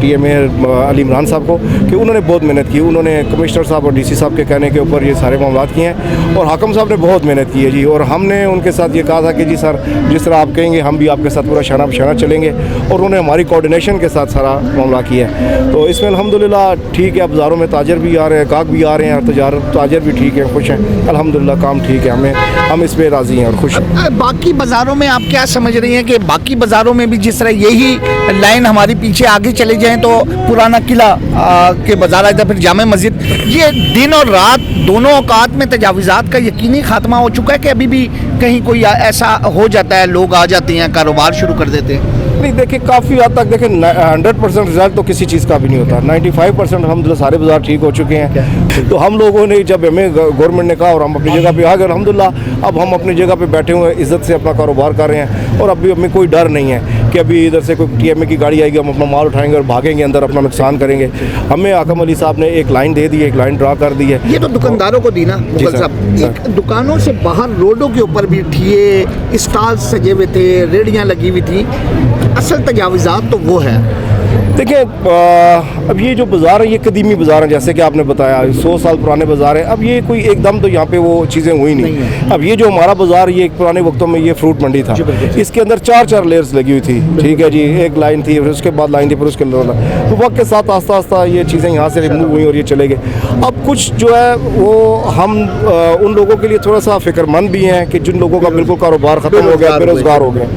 TMA अली इमरान साहब को, कि उन्होंने बहुत मेहनत की। उन्होंने कमिश्नर साहब और DC साहब के कहने के ऊपर ये सारे मामलात किए हैं और हाकम साहब ने बहुत मेहनत की है जी। और हमने उनके साथ ये कहा था कि जी सर जिस तरह आप कहेंगे हम भी आपके साथ पूरा शाना बशाना चलेंगे, और उन्होंने हमारी कोऑर्डिनेशन के साथ सारा मामला किया है। तो इसमें अल्हम्दुलिल्लाह ठीक है, अब बाज़ारों में ताजर भी आ रहे हैं, गाहक भी आ रहे हैं, ताजर भी ठीक है, खुश हैं, अल्हम्दुलिल्लाह काम ठीक है, हम इस पर राज़ी हैं और खुश हैं। बाकी बाज़ारों में आप क्या समझ रही हैं कि बाकी बाज़ारों में भी जिस तरह यही लाइन हमारी पीछे आगे चले जाएं तो पुराना किला के बाज़ार आए, फिर जामे मस्जिद, ये दिन और रात दोनों औकात में तजावीज़ात का यकीनी खात्मा हो चुका है कि अभी भी कहीं कोई ऐसा हो जाता है, लोग आ जाते हैं, कारोबार शुरू कर देते हैं? नहीं देखिए, काफ़ी हद तक देखें 100% रिजल्ट तो किसी चीज़ का भी नहीं होता। 95% अल्हम्दुलिल्लाह सारे बाज़ार ठीक हो चुके हैं। तो हम लोगों ने जब हमें गवर्नमेंट ने कहा और हम अपनी जगह पे आ गए, अल्हम्दुलिल्लाह अब हम अपनी जगह पे बैठे हुए हैं, इज़्ज़त से अपना कारोबार कर रहे हैं और अभी हमें कोई डर नहीं है कि अभी इधर से कोई TMA की गाड़ी आएगी, हम अपना माल उठाएंगे और भागेंगे अंदर, अपना नुकसान करेंगे। हमें हाकम अली साहब ने एक लाइन दे दी है, एक लाइन ड्रा कर दी है। ये तो दुकानदारों को दी ना मुगल साहब, एक दुकानों से बाहर रोडों के ऊपर भी ठिए स्टॉल सजे हुए थे, रेडियाँ लगी हुई थी, असल तजावीज़ात तो वो है। देखिए अब ये जो बाज़ार है ये कदीमी बाज़ार है, जैसे कि आपने बताया 100 साल पुराने बाज़ार है। अब ये कोई एकदम तो यहाँ पे वो चीज़ें हुई नहीं। अब ये जो हमारा बाज़ार, ये एक पुराने वक्तों में ये फ्रूट मंडी था, इसके अंदर 4-4 लेयर्स लगी हुई थी, ठीक है जी, एक लाइन थी, फिर उसके बाद लाइन थी, फिर उसके तो वक्त के साथ आस्ता आस्ता ये चीज़ें यहाँ से रिमूव हुई और ये चले गए। अब कुछ जो है वो हम उन लोगों के लिए थोड़ा सा फ़िक्रमंद भी हैं कि जिन लोगों का बिल्कुल कारोबार ख़त्म हो गया, बेरोज़गार हो गए।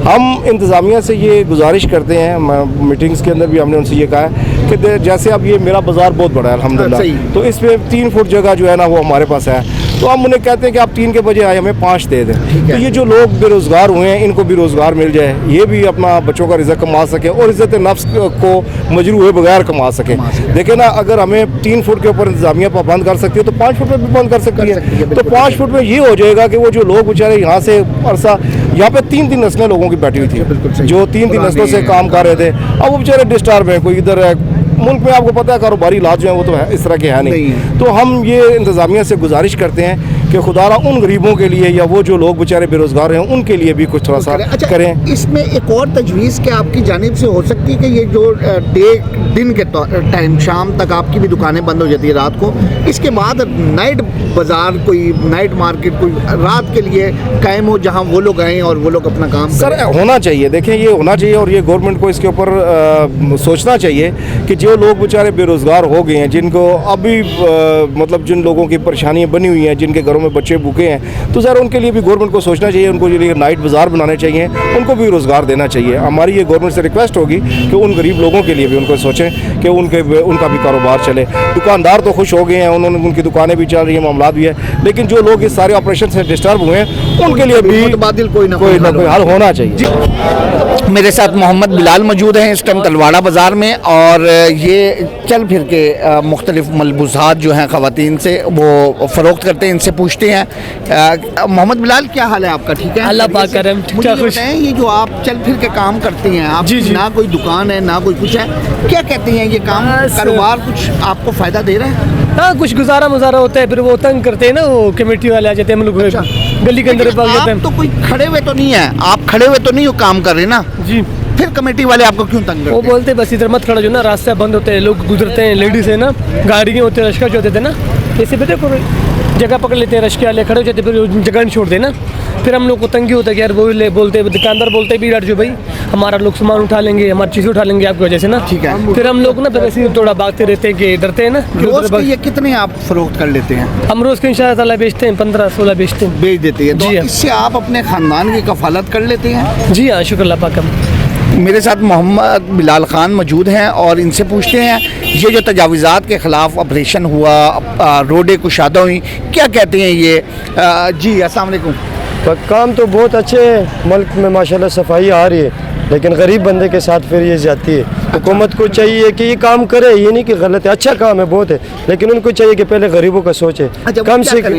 हम इंतज़ामिया से ये गुजारिश करते हैं, मीटिंग्स के अंदर भी हमने उनसे ये कहा है कि जैसे अब ये मेरा बाज़ार बहुत बड़ा है अल्हम्दुलिल्लाह, तो इसमें 3 फुट जगह जो है ना वो हमारे पास है। तो हम उन्हें कहते हैं कि आप 3 के बजे आए, हमें 5 दे दें। तो ये जो लोग बेरोज़गार हुए हैं, इनको भी रोज़गार मिल जाए, ये भी अपना बच्चों का रिज़्क़ कमा सके और इज़्ज़त नफ्स को मजरू हुए बगैर कमा सके। देखिए ना, अगर हमें 3 फुट के ऊपर इंतजामिया पाबंद कर सकती है तो 5 फुट में भी बंद कर सकती है। तो 5 फुट में ये हो जाएगा कि वो जो लोग बेचारे यहाँ से अरसा, यहाँ पे 3 नस्लें लोगों की बैठी हुई थी, जो 3 नस्लों से काम कर रहे थे, अब वो बेचारे डिस्टर्ब हैं। कोई इधर है, मुल्क में आपको पता है कारोबारी हालात जो हैं वो तो है, इस तरह के है नहीं। तो हम ये इंतज़ामिया से गुजारिश करते हैं कि खुदारा उन गरीबों के लिए या वो जो लोग बेचारे बेरोज़गार हैं उनके लिए भी कुछ थोड़ा सा करें। इसमें एक और तजवीज़ क्या आपकी जानिब से हो सकती है कि ये जो दिन के टाइम शाम तक आपकी भी दुकानें बंद हो जाती है रात को, इसके बाद नाइट बाज़ार, कोई नाइट मार्केट कोई रात के लिए कायम हो, जहाँ वो लोग आएँ और वो लोग अपना काम सर होना चाहिए। देखें, ये होना चाहिए और ये गवर्नमेंट को इसके ऊपर सोचना चाहिए कि जो लोग बेचारे बेरोज़गार हो गए हैं, जिनको अभी मतलब जिन लोगों की परेशानियाँ बनी हुई हैं, जिनके घरों में बच्चे भूखे हैं, तो ज़रा उनके लिए भी गवर्नमेंट को सोचना चाहिए, उनको लिए नाइट बाज़ार बनाने चाहिए, उनको भी रोज़गार देना चाहिए। हमारी ये गवर्नमेंट से रिक्वेस्ट होगी कि उन गरीब लोगों के लिए भी उनको सोचें कि उनका भी कारोबार चले। दुकानदार तो खुश हो गए हैं, उनकी दुकानें भी चल रही हैं, मामला भी है, लेकिन जो लोग इस सारे ऑपरेशन से डिस्टर्ब हुए हैं उनके लिए भी मुतबादिल कोई ना कोई हल होना चाहिए। मेरे साथ मोहम्मद बिलाल मौजूद हैं इस टाइम तलवाड़ा बाज़ार में, और ये चल फिर के मुख्तलिफ मलबूसात जो हैं ख़वातीन से वो फ़रोख्त करते हैं, इनसे पूछते हैं। मोहम्मद बिलाल, क्या हाल है आपका? ठीक है, अल्लाह पाक करम, मुझे ये बताएं, ये जो आप चल फिर के काम करते हैं, आप ना कोई दुकान है ना कोई कुछ है, क्या कहते हैं ये काम कारोबार कुछ आपको फ़ायदा दे रहा है? हाँ, कुछ गुजारा मुजारा होता है, फिर वो तंग करते हैं ना, वो कमेटी वाले आ जाते हैं, हम लोग गली के अंदर भाग जाते हैं। आप तो कोई खड़े हुए तो नहीं है, आप खड़े हुए तो नहीं हो काम कर रहे ना जी, फिर कमेटी वाले आपको क्यों तंग करते वो हैं? बोलते बस इधर मत खड़ा जो ना, रास्ते बंद होते हैं, लोग गुजरते हैं, लेडीज है ना, गाड़ियाँ होते हैं, रश्का जो होते थे ना, ऐसे बेटे जगह पकड़ लेते हैं, रश्के वाले खड़े हो जाते, फिर जगह नहीं छोड़ते ना, फिर हम लोग को तंगी होता है कि यार वो बोलते दुकानदार बोलते भी डर जो भाई हमारा लोग सामान उठा लेंगे, हमारी चीज़ें उठा लेंगे आपकी वजह से ना। ठीक है। फिर हम लोग ना फिर ऐसे थोड़ा भागते रहते हैं कि डरते हैं ना। रोज़ के ये कितने आप फरोख्त कर लेते हैं? हम रोज़ के इंशाअल्लाह ताला बेचते हैं, 15-16 बेचते हैं। बेच देते हैं, तो जी हाँ। इससे आप अपने ख़ानदान की कफालत कर लेते हैं? जी हाँ, शुक्र अल्लाह पाक। मेरे साथ मोहम्मद बिलाल ख़ान मौजूद हैं और इनसे पूछते हैं, ये जो तजावीज़ात के ख़िलाफ़ ऑपरेशन हुआ, रोडें कुशादा हुई, क्या कहते हैं ये? जी अस्सलाम वालेकुम। काम तो बहुत अच्छे है, मुल्क में माशाल्लाह सफाई आ रही है, लेकिन गरीब बंदे के साथ फिर ये जाती है। हुकूमत को चाहिए कि ये काम करे, ये नहीं कि गलत है, अच्छा काम है बहुत है, लेकिन उनको चाहिए कि पहले गरीबों का सोचे। कम से कम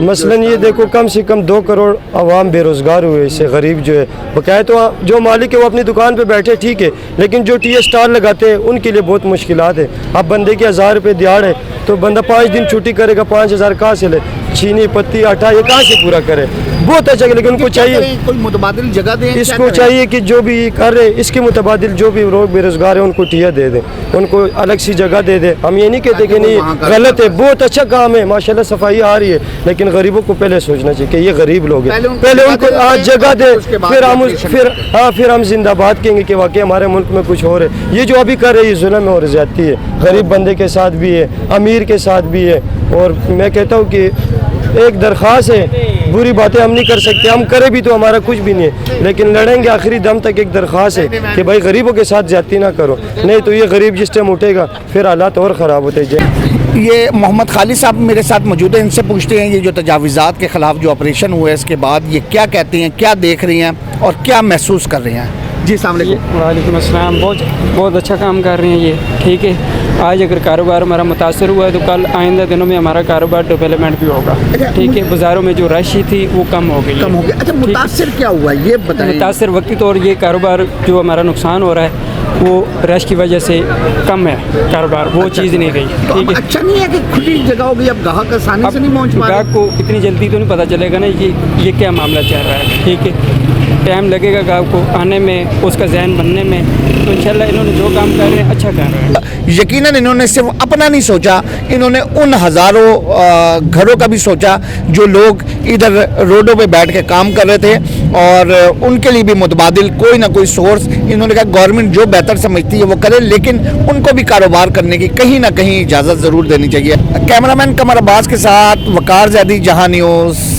मसलन ये देखो, कम से कम 2 करोड़ आवाम बेरोज़गार हुए, इससे गरीब जो है बकाया, तो जो मालिक है वो अपनी दुकान पे बैठे ठीक है, लेकिन जो टी स्टार लगाते हैं उनके लिए बहुत मुश्किलात है। अब बंदे के 1000 रुपये दिहाड़ है, तो बंदा 5 दिन छुट्टी करेगा, 5000 कहाँ से ले? चीनी पत्ती आटा ये कहाँ से पूरा करे? बहुत अच्छा, लेकिन उनको चाहिए कोई मुतबादिल जगह दें, इसको चाहिए कि जो भी कर रहे इसके मुतबादिल जो भी लोग बेरोजगार हैं उनको टिया दे दें, उनको अलग सी जगह दे दें। हम ये नहीं कहते कि नहीं गलत है, बहुत अच्छा काम है, माशाल्लाह सफाई आ रही है, लेकिन गरीबों को पहले सोचना चाहिए कि ये गरीब लोग हैं, पहले उनको जगह दे, फिर हम जिंदाबाद कहेंगे कि वाकई हमारे मुल्क में कुछ हो रहा है। ये जो अभी कर रहे हैं जुल्म और ज्यादती है, गरीब बंदे के साथ भी है, अमीर के साथ भी है। और मैं कहता हूँ कि एक दरख्वास्त है, बुरी बातें हम नहीं कर सकते, हम करें भी तो हमारा कुछ भी नहीं है, लेकिन लड़ेंगे आखिरी दम तक। एक दरख्वास्त है कि भाई गरीबों के साथ ज्यादती ना करो, नहीं तो ये गरीब जिस टाइम उठेगा फिर हालात और ख़राब होते जाए। ये मोहम्मद खालिद साहब मेरे साथ मौजूद हैं, इनसे पूछते हैं, ये जो तजावीज़ात के ख़िलाफ़ जो ऑपरेशन हुआ है इसके बाद ये क्या कहते हैं, क्या देख रही हैं और क्या महसूस कर रहे हैं? जी अस्सलाम वालेकुम। वालेकुम अस्सलाम। बहुत अच्छा काम कर रहे हैं ये, ठीक है। आज अगर कारोबार हमारा मुतासर हुआ है तो कल आइंदा दिनों में हमारा कारोबार डेवलपमेंट भी होगा, ठीक है। बाज़ारों में जो रश थी वो कम हो गई। अच्छा, मुतासर क्या हुआ ये बताइए? मुतासर वक्ती तौर ये कारोबार जो हमारा नुकसान हो रहा है वो रश की वजह से कम है कारोबार, वो चीज़ नहीं रही, ठीक है। अच्छा नहीं है कि खुली जगह हो गई, अब ग्राहक आसानी से नहीं पहुँच पा रहे, ग्राहक को इतनी जल्दी तो नहीं पता चलेगा ना ये क्या मामला चल रहा है, ठीक है। टाइम लगेगा गाँव को आने में, उसका जहन बनने में, तो इंशाल्लाह इन्होंने जो काम कर रहे हैं अच्छा कर रहे हैं। यकीनन इन्होंने सिर्फ अपना नहीं सोचा, इन्होंने उन हज़ारों घरों का भी सोचा जो लोग इधर रोडों पे बैठ के काम कर रहे थे, और उनके लिए भी मुतबादिल कोई ना कोई सोर्स इन्होंने कहा गवर्नमेंट जो बेहतर समझती है वो करे, लेकिन उनको भी कारोबार करने की कहीं ना कहीं इजाज़त ज़रूर देनी चाहिए। कैमरामैन कमर अब्बास के साथ वकार ज़ैदी, जहां न्यूज़।